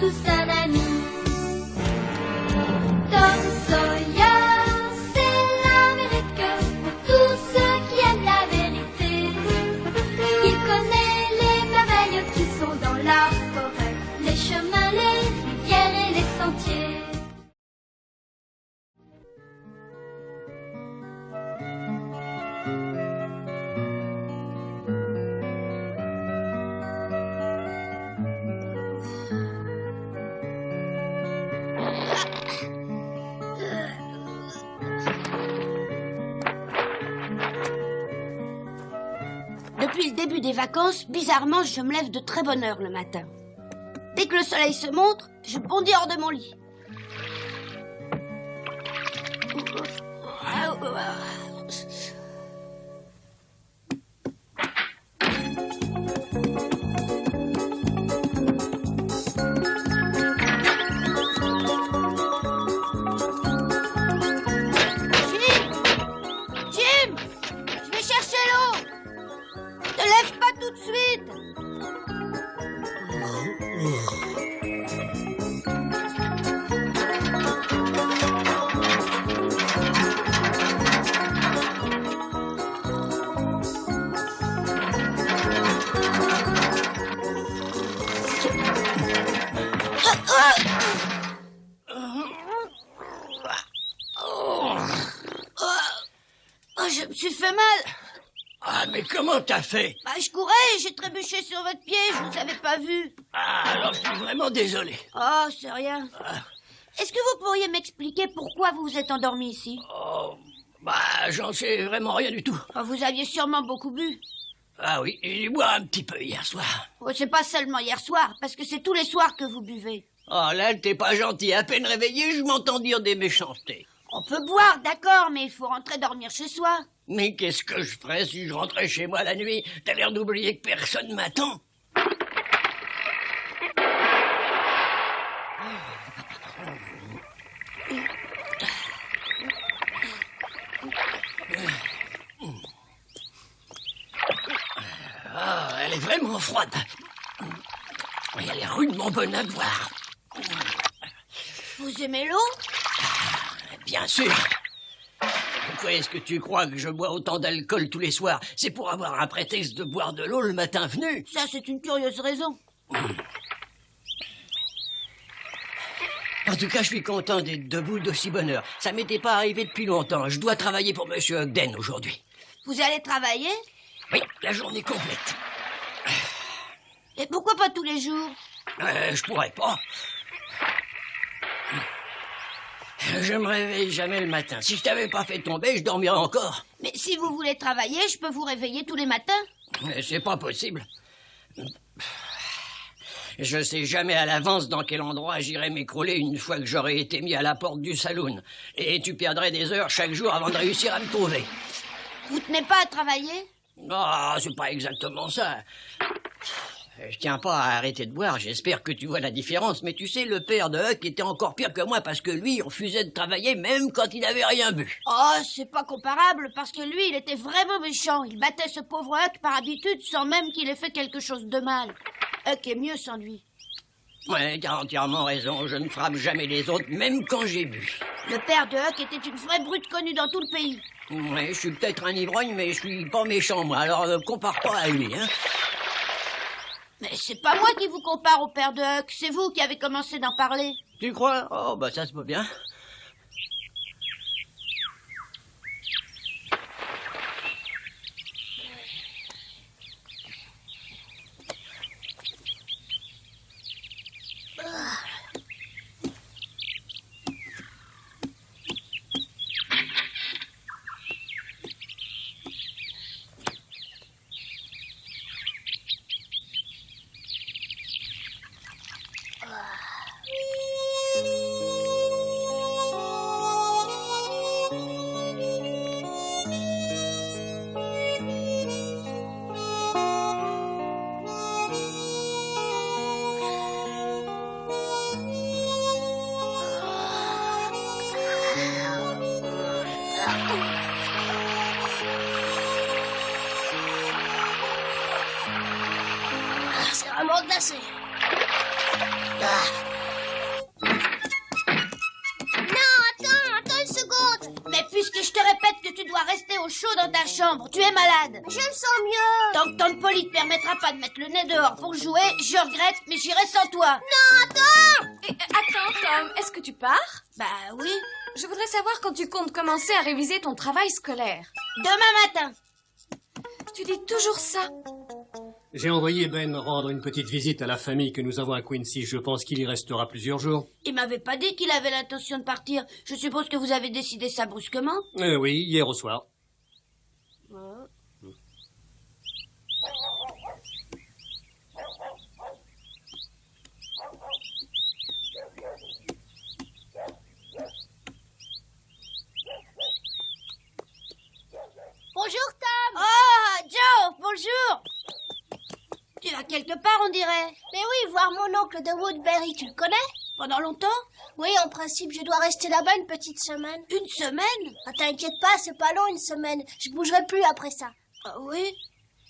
tous un ami. Tom Sawyer, c'est l'Amérique pour tous ceux qui aiment la vérité. Il connaît les merveilles qui sont dans la forêt, les chemins, les rivières et les sentiers. Depuis le début des vacances, bizarrement, je me lève de très bonne heure le matin. Dès que le soleil se montre, je bondis hors de mon lit. Jim, je vais chercher l'eau. Ne lève pas tout de suite. Oh, je me suis fait mal. Ah, mais comment t'as fait? Bah, je courais, j'ai trébuché sur votre pied, je vous avais pas vu. Ah, alors je suis vraiment désolé. Oh, c'est rien. Est-ce que vous pourriez m'expliquer pourquoi vous vous êtes endormi ici? Oh, bah, j'en sais vraiment rien du tout. Oh, vous aviez sûrement beaucoup bu. Ah oui, j'ai bu un petit peu hier soir. Oh, c'est pas seulement hier soir, parce que c'est tous les soirs que vous buvez. Oh là, t'es pas gentil. À peine réveillé, je m'entends dire des méchancetés. On peut boire, d'accord, mais il faut rentrer dormir chez soi. Mais qu'est-ce que je ferais si je rentrais chez moi la nuit? T'as l'air d'oublier que personne m'attend. Ah, elle est vraiment froide. Et elle est rudement bonne à boire. Vous aimez l'eau? Bien sûr. Pourquoi est-ce que tu crois que je bois autant d'alcool tous les soirs? C'est pour avoir un prétexte de boire de l'eau le matin venu. Ça, c'est une curieuse raison. En tout cas, je suis content d'être debout d'aussi bonne heure. Ça m'était pas arrivé depuis longtemps. Je dois travailler pour Monsieur Ogden aujourd'hui. Vous allez travailler? Oui, la journée complète. Et pourquoi pas tous les jours? Je pourrais pas. Je me réveille jamais le matin. Si je t'avais pas fait tomber, je dormirais encore. Mais si vous voulez travailler, je peux vous réveiller tous les matins. Mais c'est pas possible. Je sais jamais à l'avance dans quel endroit j'irai m'écrouler une fois que j'aurai été mis à la porte du saloon. Et tu perdrais des heures chaque jour avant de réussir à me trouver. Vous tenez pas à travailler? Non, c'est pas exactement ça. Je tiens pas à arrêter de boire, j'espère que tu vois la différence. Mais tu sais, le père de Huck était encore pire que moi parce que lui, on refusait de travailler même quand il n'avait rien bu. Oh, c'est pas comparable parce que lui, il était vraiment méchant. Il battait ce pauvre Huck par habitude sans même qu'il ait fait quelque chose de mal. Huck est mieux sans lui. Ouais, t'as entièrement raison, je ne frappe jamais les autres, même quand j'ai bu. Le père de Huck était une vraie brute connue dans tout le pays. Ouais, je suis peut-être un ivrogne, mais je suis pas méchant, moi, alors compare pas à lui, hein. Mais c'est pas moi qui vous compare au père de Huck, c'est vous qui avez commencé d'en parler. Tu crois? Oh, bah ça se peut bien. C'est vraiment glacé. Ah. au chaud dans ta chambre. Tu es malade. Je me sens mieux. Tant que Tante Polly te permettra pas de mettre le nez dehors pour jouer, je regrette, mais j'irai sans toi. Attends, Tom, est-ce que tu pars? Bah oui, Je voudrais savoir quand tu comptes commencer à réviser ton travail scolaire. demain matin. Tu dis toujours ça. J'ai envoyé Ben rendre une petite visite à la famille que nous avons à Quincy. Je pense qu'il y restera plusieurs jours. Il m'avait pas dit qu'il avait l'intention de partir. Je suppose que vous avez décidé ça brusquement. Oui, hier au soir. Bonjour, Tom. Oh, Joe, bonjour. Tu vas quelque part, on dirait. Mais oui, voir mon oncle de Woodbury, tu le connais? Pendant longtemps? Oui, en principe, je dois rester là-bas une petite semaine. Une semaine? Ah, t'inquiète pas, c'est pas long une semaine. Je bougerai plus après ça. Ah oui.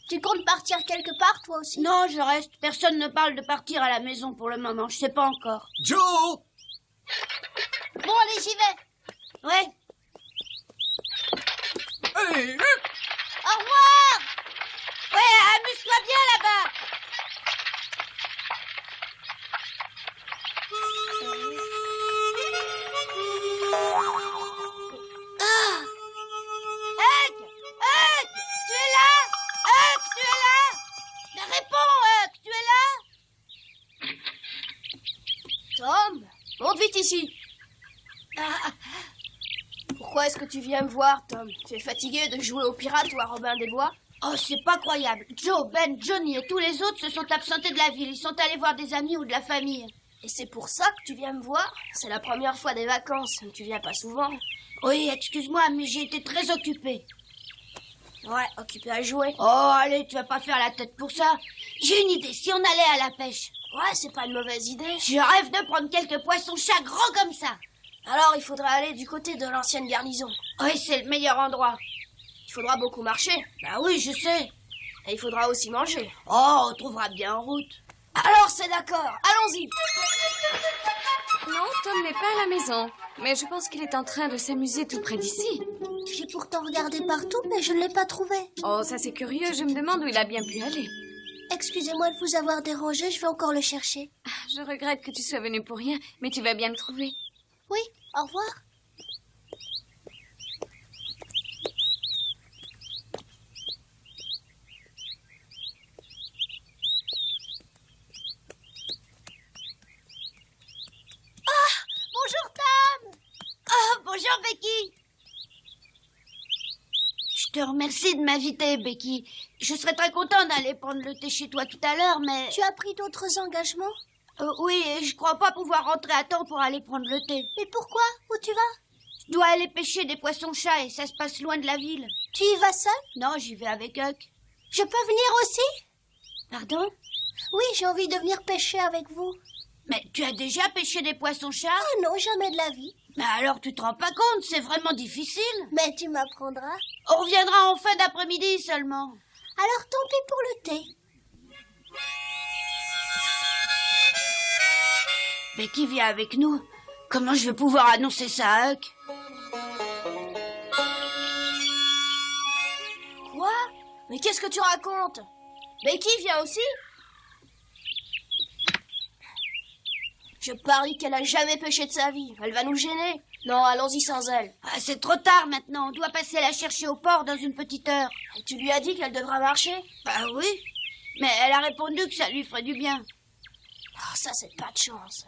Tu comptes partir quelque part, toi aussi? Non, je reste. Personne ne parle de partir à la maison pour le moment. Je sais pas encore. Joe! Bon, allez, j'y vais. Ouais. Allez, Au revoir. Ouais, amuse-toi bien là-bas. Ah! Huck! Huck! Tu es là? Huck, tu es là? Mais réponds, Huck, tu es là? Tom, monte vite ici. Pourquoi est-ce que tu viens me voir, Tom? Tu es fatigué de jouer au pirate ou à Robin des Bois? Oh, c'est pas croyable. Joe, Ben, Johnny et tous les autres se sont absentés de la ville. Ils sont allés voir des amis ou de la famille. Et c'est pour ça que tu viens me voir? C'est la première fois des vacances, tu viens pas souvent. Oui, excuse-moi, mais j'ai été très occupée. Ouais, occupé à jouer. Oh, allez, tu vas pas faire la tête pour ça. J'ai une idée, si on allait à la pêche. Ouais, c'est pas une mauvaise idée. Je rêve de prendre quelques poissons-chats grands comme ça. Alors, il faudra aller du côté de l'ancienne garnison. Oui, c'est le meilleur endroit. Il faudra beaucoup marcher. Bah oui, je sais. Et il faudra aussi manger. Oh, on trouvera bien en route. Alors, c'est d'accord. Allons-y. Non, Tom n'est pas à la maison. Mais je pense qu'il est en train de s'amuser tout près d'ici. J'ai pourtant regardé partout, mais je ne l'ai pas trouvé. Oh, ça c'est curieux. Je me demande où il a bien pu aller. Excusez-moi de vous avoir dérangé, je vais encore le chercher. Je regrette que tu sois venu pour rien, mais tu vas bien le trouver. Oui, au revoir. Bonjour, Tom. Oh, bonjour, Becky. Je te remercie de m'inviter, Becky. Je serais très content d'aller prendre le thé chez toi tout à l'heure, mais... Tu as pris d'autres engagements? Oui, et je crois pas pouvoir rentrer à temps pour aller prendre le thé. Mais pourquoi? Où tu vas? Je dois aller pêcher des poissons-chats et ça se passe loin de la ville. Tu y vas seul? Non, j'y vais avec Huck. Je peux venir aussi? Pardon? Oui, j'ai envie de venir pêcher avec vous. Mais tu as déjà pêché des poissons-chats? Ah non, jamais de la vie. Mais alors tu te rends pas compte, c'est vraiment difficile. Mais tu m'apprendras. On reviendra en fin d'après-midi seulement. Alors tant pis pour le thé. Becky vient avec nous. Comment je vais pouvoir annoncer ça à Huck? Quoi? Mais qu'est-ce que tu racontes? Becky vient aussi? Je parie qu'elle a jamais pêché de sa vie. Elle va nous gêner. Non, allons-y sans elle. Ah, c'est trop tard maintenant. On doit passer la chercher au port dans une petite heure. Et tu lui as dit qu'elle devra marcher? Bah oui. Mais elle a répondu que ça lui ferait du bien. Oh, ça, c'est pas de chance.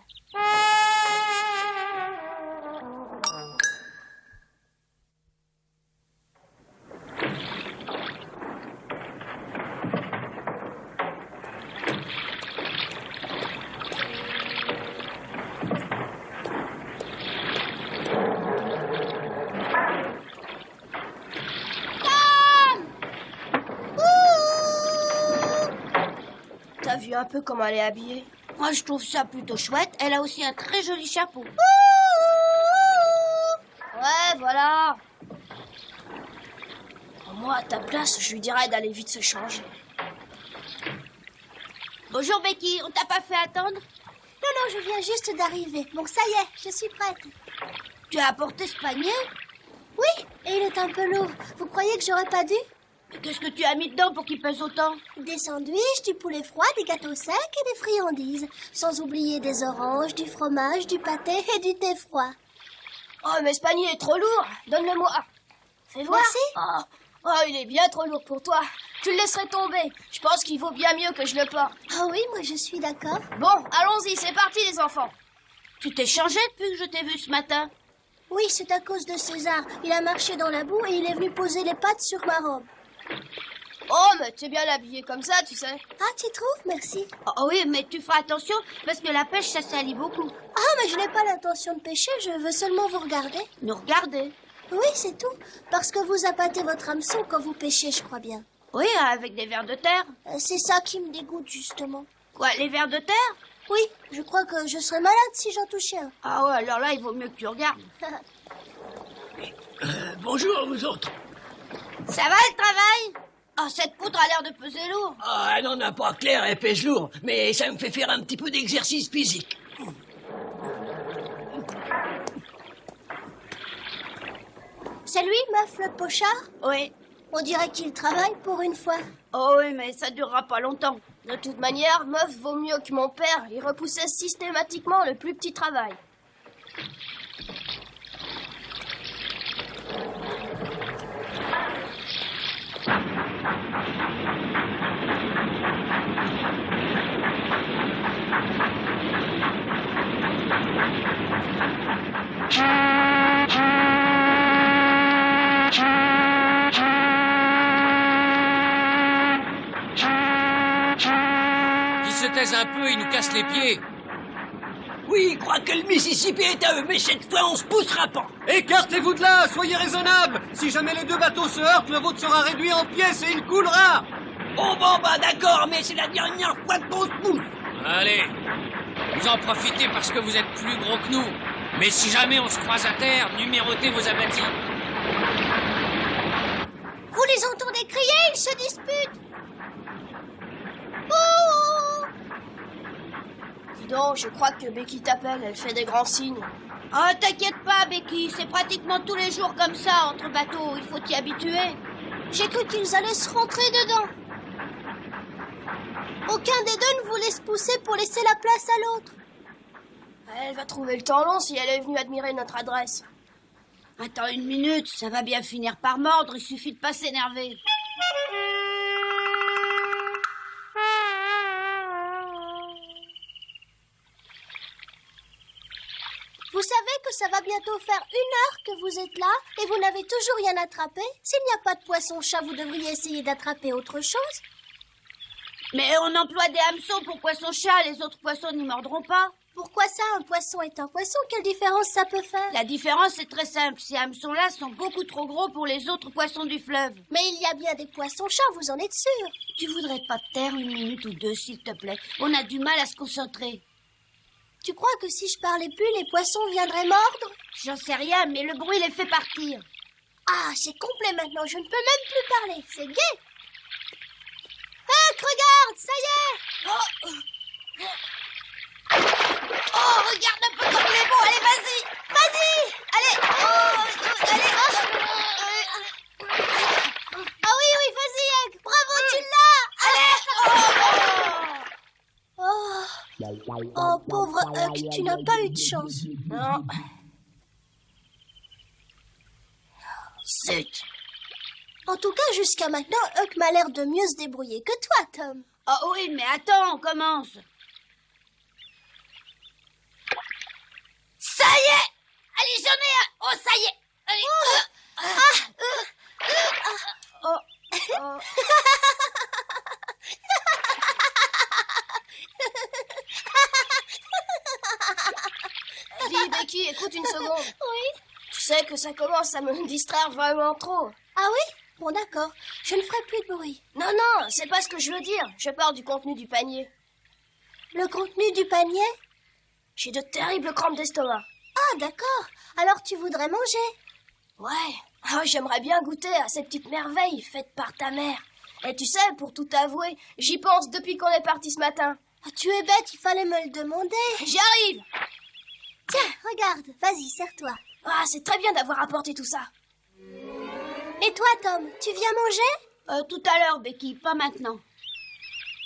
T'as vu un peu comment elle est habillée? Moi, je trouve ça plutôt chouette. Elle a aussi un très joli chapeau. Ouais, voilà. Moi, à ta place, je lui dirais d'aller vite se changer. Bonjour, Becky. On t'a pas fait attendre? Non, je viens juste d'arriver. Bon, ça y est, je suis prête. Tu as apporté ce panier? Oui, et il est un peu lourd. Vous croyez que j'aurais pas dû? Mais qu'est-ce que tu as mis dedans pour qu'il pèse autant? Des sandwichs, du poulet froid, des gâteaux secs et des friandises. Sans oublier des oranges, du fromage, du pâté et du thé froid. Oh, mais ce panier est trop lourd. Donne-le-moi. Fais voir. Merci. Oh, il est bien trop lourd pour toi. Tu le laisserais tomber. Je pense qu'il vaut bien mieux que je le porte. Ah oui, moi je suis d'accord. Bon, allons-y, c'est parti les enfants. Tu t'es changé depuis que je t'ai vu ce matin? Oui, c'est à cause de César. Il a marché dans la boue et il est venu poser les pattes sur ma robe. Oh, mais tu es bien habillé comme ça, tu sais. Ah, tu trouves? Merci. Oh oui, mais tu feras attention parce que la pêche, ça salit beaucoup. Ah, mais je n'ai pas l'intention de pêcher, je veux seulement vous regarder. Nous regarder? Oui, c'est tout. Parce que vous appâtez votre hameçon quand vous pêchez, je crois bien. Oui, avec des vers de terre. C'est ça qui me dégoûte, justement. Quoi, les vers de terre? Oui, je crois que je serais malade si j'en touchais un. Ah ouais, alors là, il vaut mieux que tu regardes. Bonjour, vous autres. Ça va le travail? Oh, cette poutre a l'air de peser lourd. Ah, non, pas clair, elle pèse lourd, mais ça me fait faire un petit peu d'exercice physique. C'est lui, Meuf le pochard? Oui. On dirait qu'il travaille pour une fois. Oh oui, mais ça durera pas longtemps. De toute manière, Meuf vaut mieux que mon père. Il repoussait systématiquement le plus petit travail. Ils se taisent un peu, ils nous cassent les pieds. Oui, ils croient que le Mississippi est à eux, mais cette fois, on se poussera pas. Écartez-vous de là, soyez raisonnables. Si jamais les deux bateaux se heurtent, le vôtre sera réduit en pièces et il coulera. Bon, d'accord, mais c'est la dernière fois qu'on se pousse. Allez, vous en profitez parce que vous êtes plus gros que nous. Mais si jamais on se croise à terre, numérotez vos abattis. Vous les entendez crier, ils se disputent. Oh! Dis donc, je crois que Becky t'appelle. Elle fait des grands signes. Oh, t'inquiète pas, Becky. C'est pratiquement tous les jours comme ça, entre bateaux. Il faut t'y habituer. J'ai cru qu'ils allaient se rentrer dedans. Aucun des deux ne voulait se pousser pour laisser la place à l'autre. Elle va trouver le temps long si elle est venue admirer notre adresse. Attends une minute, ça va bien finir par mordre, il suffit de pas s'énerver. Vous savez que ça va bientôt faire 1 heure que vous êtes là et vous n'avez toujours rien attrapé? S'il n'y a pas de poisson-chat, vous devriez essayer d'attraper autre chose. Mais on emploie des hameçons pour poisson-chat, les autres poissons n'y mordront pas. Pourquoi ça, un poisson est un poisson? Quelle différence ça peut faire? La différence est très simple, ces hameçons-là sont beaucoup trop gros pour les autres poissons du fleuve. Mais il y a bien des poissons-chats, vous en êtes sûr? Tu voudrais pas te taire 1 minute ou 2, s'il te plaît? On a du mal à se concentrer. Tu crois que si je parlais plus, les poissons viendraient mordre? J'en sais rien, mais le bruit les fait partir. Ah, c'est complet maintenant, je ne peux même plus parler, c'est gai. Huck, regarde, ça y est! Oh, regarde un peu comme il est beau, allez, vas-y! Vas-y! Allez! Allez! Ah oui, vas-y, Huck, bravo, tu l'as! Oh, pauvre Huck, tu n'as pas eu de chance. Non. Zut! En tout cas, jusqu'à maintenant, Huck m'a l'air de mieux se débrouiller que toi, Tom. Oh oui, mais attends, on commence. Ça y est! Allez, j'en ai un! Oh, ça y est! Allez! Dis, Becky, écoute une seconde. Oui? Tu sais que ça commence à me distraire vraiment trop. Ah oui? Bon, d'accord. Je ne ferai plus de bruit. Non, non, c'est pas ce que je veux dire. Je parle du contenu du panier. Le contenu du panier? J'ai de terribles crampes d'estomac. Ah, d'accord. Alors tu voudrais manger? Ouais. Ah, j'aimerais bien goûter à ces petites merveilles faites par ta mère. Et tu sais, pour tout avouer, j'y pense depuis qu'on est parti ce matin. Ah, tu es bête, il fallait me le demander. J'y arrive! Tiens, regarde. Vas-y, serre-toi. Ah, c'est très bien d'avoir apporté tout ça. Et toi, Tom, tu viens manger? Tout à l'heure, Becky, pas maintenant.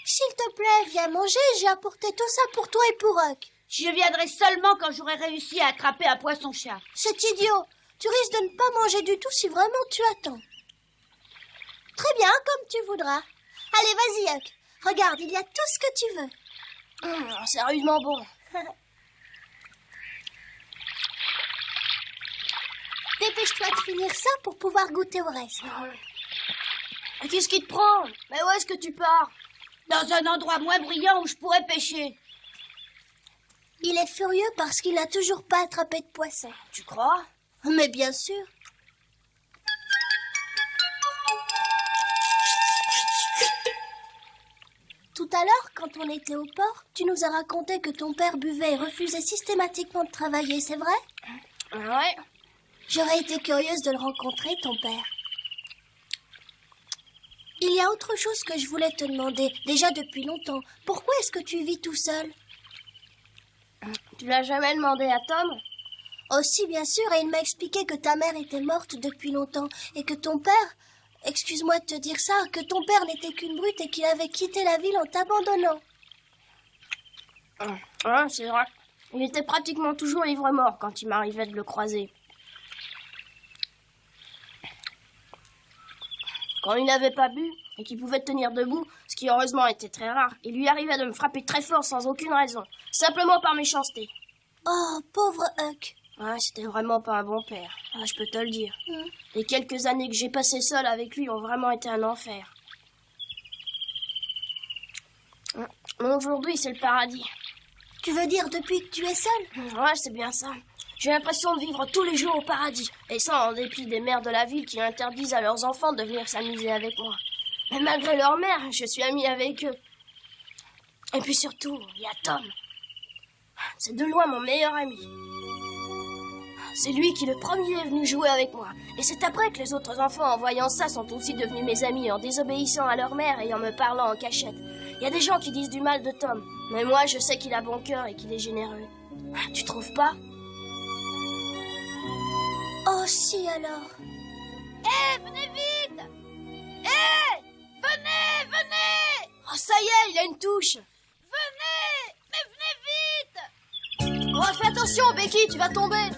S'il te plaît, viens manger, j'ai apporté tout ça pour toi et pour Huck. Je viendrai seulement quand j'aurai réussi à attraper un poisson-chat. C'est idiot. Tu risques de ne pas manger du tout si vraiment tu attends. Très bien, comme tu voudras. Allez, vas-y, Huck. Regarde, il y a tout ce que tu veux. Sérieusement bon. Dépêche-toi de finir ça pour pouvoir goûter au reste. Qu'est-ce qui te prend? Mais où est-ce que tu pars? Dans un endroit moins brillant où je pourrais pêcher. Il est furieux parce qu'il n'a toujours pas attrapé de poisson. Tu crois? Mais bien sûr. Tout à l'heure, quand on était au port, tu nous as raconté que ton père buvait et refusait systématiquement de travailler, c'est vrai? Ouais. J'aurais été curieuse de le rencontrer, ton père. Il y a autre chose que je voulais te demander, déjà depuis longtemps. Pourquoi est-ce que tu vis tout seul? Tu l'as jamais demandé à Tom? Aussi, bien sûr, et il m'a expliqué que ta mère était morte depuis longtemps et que ton père... Excuse-moi de te dire ça, que ton père n'était qu'une brute et qu'il avait quitté la ville en t'abandonnant. Ouais, c'est vrai. Il était pratiquement toujours ivre-mort quand il m'arrivait de le croiser. Quand il n'avait pas bu et qu'il pouvait tenir debout, ce qui heureusement était très rare, il lui arrivait de me frapper très fort sans aucune raison, simplement par méchanceté. Oh, pauvre Huck. Ouais, c'était vraiment pas un bon père, je peux te le dire. Les quelques années que j'ai passées seule avec lui ont vraiment été un enfer. Mais aujourd'hui, c'est le paradis. Tu veux dire depuis que tu es seule? Ouais, c'est bien ça. J'ai l'impression de vivre tous les jours au paradis, et ça en dépit des mères de la ville qui interdisent à leurs enfants de venir s'amuser avec moi. Mais malgré leur mère, je suis amie avec eux. Et puis surtout, il y a Tom. C'est de loin mon meilleur ami. C'est lui qui le premier est venu jouer avec moi. Et c'est après que les autres enfants, en voyant ça, sont aussi devenus mes amis en désobéissant à leur mère et en me parlant en cachette. Il y a des gens qui disent du mal de Tom, mais moi je sais qu'il a bon cœur et qu'il est généreux. Tu trouves pas? Oh, si alors. Venez vite! Venez, venez! Oh, ça y est, il a une touche! Venez! Mais venez vite! Oh, fais attention, Becky, tu vas tomber!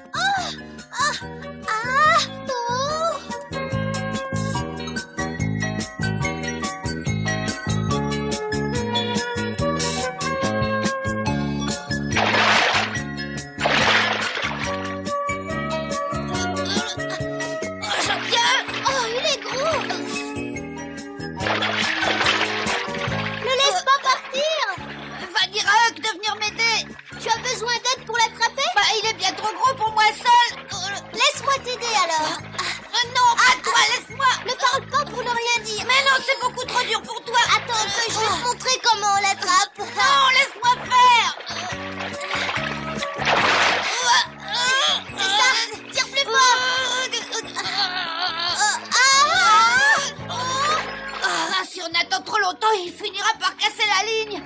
Il finira par casser la ligne.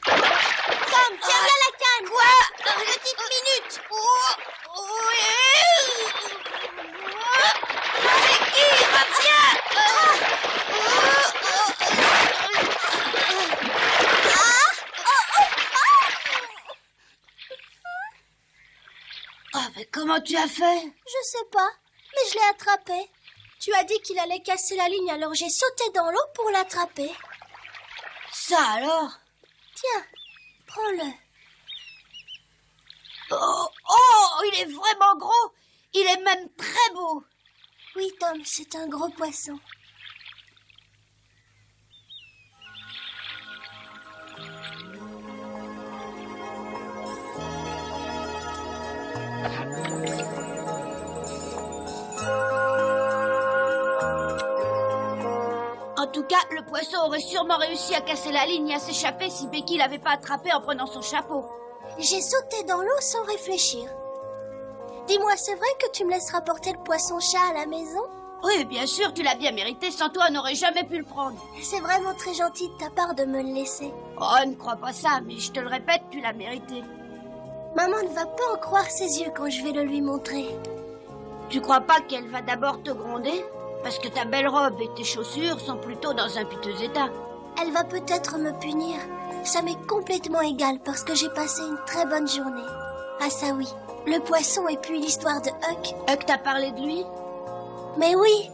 Tom, tiens-la la canne. Quoi? Une petite minute. Becky, reviens. Mais comment tu as fait? Je sais pas, mais je l'ai attrapé. Tu as dit qu'il allait casser la ligne, alors j'ai sauté dans l'eau pour l'attraper. Ça alors? Tiens, prends-le. Oh, il est vraiment gros. Il est même très beau. Oui, Tom, c'est un gros poisson. En tout cas, le poisson aurait sûrement réussi à casser la ligne et à s'échapper si Becky l'avait pas attrapé en prenant son chapeau. J'ai sauté dans l'eau sans réfléchir. Dis-moi, c'est vrai que tu me laisseras porter le poisson-chat à la maison? Oui, bien sûr, tu l'as bien mérité. Sans toi, on n'aurait jamais pu le prendre. C'est vraiment très gentil de ta part de me le laisser. Oh, ne crois pas ça, mais je te le répète, tu l'as mérité. Maman ne va pas en croire ses yeux quand je vais le lui montrer. Tu crois pas qu'elle va d'abord te gronder? Parce que ta belle robe et tes chaussures sont plutôt dans un piteux état. Elle va peut-être me punir. Ça m'est complètement égal parce que j'ai passé une très bonne journée. Ah ça oui, le poisson et puis l'histoire de Huck. Huck t'a parlé de lui? Mais oui.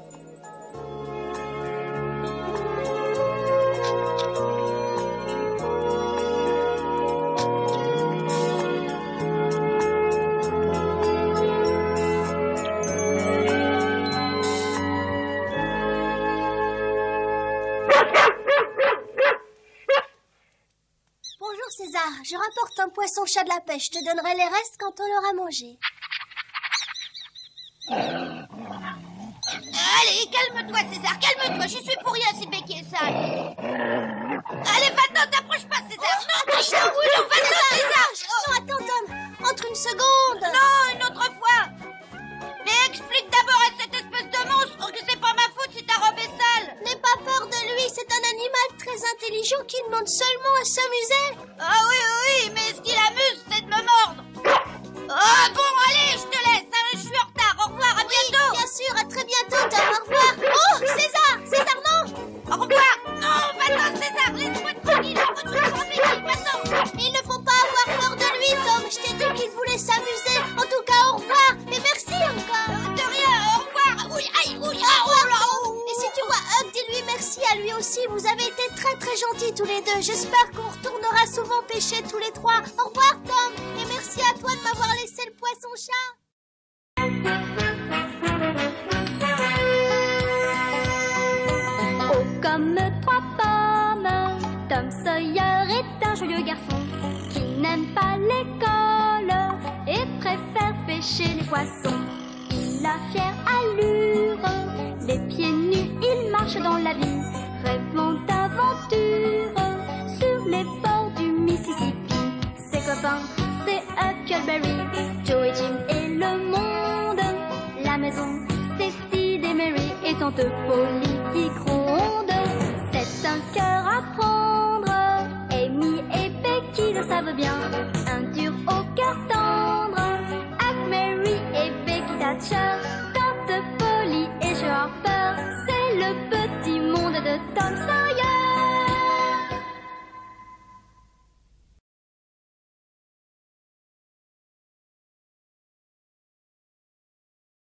Bonjour César, je rapporte un poisson-chat de la pêche. Je te donnerai les restes quand on l'aura mangé. Allez, calme-toi César, calme-toi. Je suis pour rien si Becky est sale. Allez, va-t'en, t'approche pas César. Non, non, va-t'en César. Non, attends Tom, entre une seconde. Non, une autre fois. Mais explique d'abord à cette espèce de monstre que c'est pas ma faute si ta robe est sale. N'aie pas peur de lui, c'est un animal très intelligent qui demande seulement à s'amuser. Ah oui, mais ce qui l'amuse, c'est de me mordre. Ah bon, allez, je te laisse, hein, je suis en retard. Au revoir, à bientôt. Bien sûr, à très bientôt, Tom, au revoir. Oh, César, non. Au revoir. Non, va-t'en, César, laisse-moi tranquille, retourne sur Becky, va-t'en. Il ne faut pas avoir peur de lui, Tom, je t'ai dit qu'il voulait s'amuser. En tout cas, au revoir, et merci encore. De rien, au revoir. Oui, aïe, oui, au revoir. Et si tu vois Huck, dis-lui merci à lui aussi. Vous avez été très très gentils tous les deux. J'espère qu'on retournera souvent pêcher tous les trois. Au revoir, Tom, et merci à toi de m'avoir laissé le poisson-chat. Oh, comme trois pommes, Tom Sawyer est un joyeux garçon qui n'aime pas l'école et préfère pêcher les poissons. Il a fière allure, les pieds nus, il marche dans la vie, rêvant d'aventure sur les bords du Mississippi. Ses copains, c'est Huckleberry, Joe et Jim et le monde. La maison, c'est Sid et Mary et tante Polly qui gronde. C'est un cœur à prendre, Amy et Becky le savent bien. Un dur au cœur tendre, Huck, Mary et Becky Thatcher. Tante Polly et Joe Harper, c'est le petit monde de Tom Sawyer.